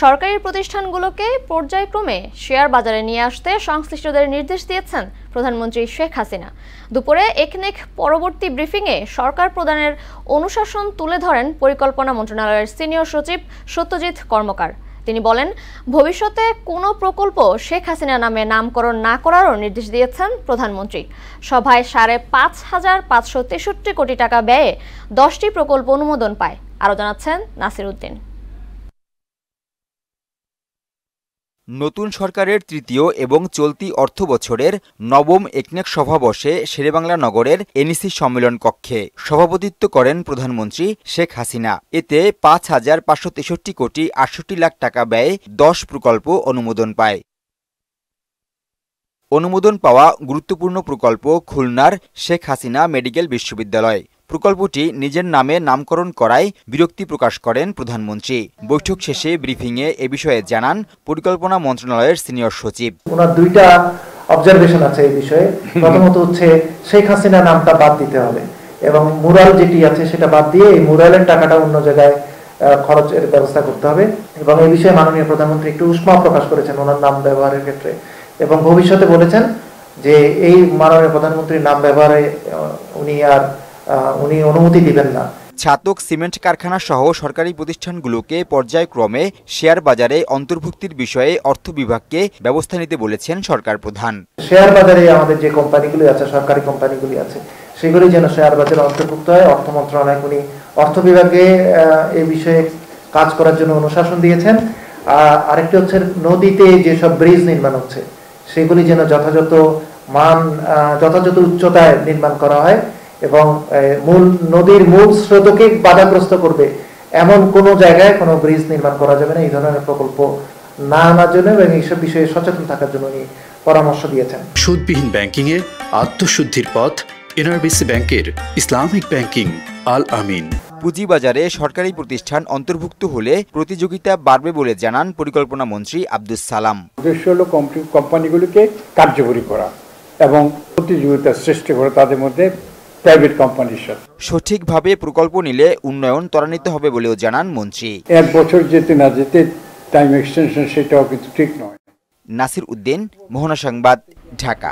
সরকারি প্রতিষ্ঠানগুলোকে পর্যায়ক্রমে শেয়ার বাজারে নিয়ে আসতে সংশ্লিষ্টদের নির্দেশ দিয়েছেন প্রধানমন্ত্রী শেখ হাসিনা। দুপুরে একনেক পরবর্তী ব্রিফিংয়ে সরকার প্রধানের অনুশাসন তুলে ধরেন পরিকল্পনা মন্ত্রণালয়ের সিনিয়র সচিব সত্যজিৎ কর্মকার। তিনি বলেন, ভবিষ্যতে কোনো প্রকল্প শেখ হাসিনা নামে নামকরণ না করারও নির্দেশ দিয়েছেন প্রধানমন্ত্রী। সভায় ৫,৫৬৩ কোটি টাকা ব্যয়ে 10টি প্রকল্প অনুমোদন পায়। আরও জানাচ্ছেন নাসির উদ্দিন। নতুন সরকারের তৃতীয় এবং চলতি অর্থবছরের নবম একনেক সভা বসে শেরেবাংলা নগরের এনইসি সম্মেলন কক্ষে। সভাপতিত্ব করেন প্রধানমন্ত্রী শেখ হাসিনা। এতে ৫,৫৬৩ কোটি ৬৮ লাখ টাকা ব্যয়ে 10 প্রকল্প অনুমোদন পায়। অনুমোদন পাওয়া গুরুত্বপূর্ণ প্রকল্প খুলনার শেখ হাসিনা মেডিকেল বিশ্ববিদ্যালয়। প্রকল্পটি নিজের নামে নামকরণ করায় বিরক্তি প্রকাশ করেন প্রধানমন্ত্রী। বৈঠক শেষে ব্রিফিংয়ে এ বিষয়ে জানান পরিকল্পনা মন্ত্রণালয়ের সিনিয়র সচিব। ওনার দুইটা অবজারভেশন আছে এই বিষয়ে। প্রথমত হচ্ছে শেখ হাসিনা নামটা বাদ দিতে হবে এবং মুরাল যেটি আছে সেটা বাদ দিয়ে এই মুরালের টাকাটা অন্য জায়গায় খরচের ব্যবস্থা করতে হবে এবং এই বিষয়ে মাননীয় প্রধানমন্ত্রী একটু উষ্মা প্রকাশ করেছেন ওনার নাম ব্যবহারের ক্ষেত্রে এবং ভবিষ্যতে বলেছেন যে এই মাননীয় প্রধানমন্ত্রীর নাম ব্যবহারে উনি অনুমতি দিবেন না। ছাতক সিমেন্ট কারখানা সহ সরকারি প্রতিষ্ঠানগুলোকে পর্যায়ক্রমে শেয়ার বাজারে অন্তর্ভুক্তির বিষয়ে অর্থ বিভাগকে ব্যবস্থা নিতে বলেছেন সরকার প্রধান। শেয়ার বাজারে আমাদের যে কোম্পানিগুলি আছে, সরকারি কোম্পানিগুলি আছে, সেগুলি যেন শেয়ার বাজারে অন্তর্ভুক্ত হয়। অর্থ মন্ত্রণালয় উনি অর্থ বিভাগে এই বিষয়ে কাজ করার জন্য অনুশাসন দিয়েছেন। আরেকটি হচ্ছে নদীতে যেসব ব্রিজ নির্মাণ হচ্ছে সেগুলি যেন যথাযথ উচ্চতায় নির্মাণ করা হয় এবং নদীর মূল স্রোতকে বাধাগ্রস্ত করবে এমন কোন জায়গায় কোনো ব্রিজ নির্মাণ করা যাবে না। এই ধরনের প্রকল্প না আনার জন্য এবং এইসব বিষয়ে সচেতন থাকার জন্য উনি পরামর্শ দিয়েছেন। সুদবিহীন ব্যাংকিং এ আত্মশুদ্ধির পথ এনআরবিসি ব্যাংকের ইসলামিক ব্যাংকিং আল আমিন। পুঁজিবাজারে সরকারি প্রতিষ্ঠান অন্তর্ভুক্ত হলে প্রতিযোগিতা বাড়বে বলে জানান পরিকল্পনা মন্ত্রী আব্দুস সালাম। উদ্দেশ্য হলো কোম্পানিগুলোকে কার্যকরী করা এবং প্রতিযোগিতা সৃষ্টি করা তাদের মধ্যে প্রাইভেট কোম্পানির সাথে। সঠিকভাবে প্রকল্প নিলে উন্নয়ন ত্বরান্বিত হবে বলেও জানান মন্ত্রী। 1 বছর যেতে না যেতে টাইম এক্সটেনশন সেটাও কিন্তু ঠিক নয়। নাসির উদ্দিন, মোহনা সংবাদ, ঢাকা।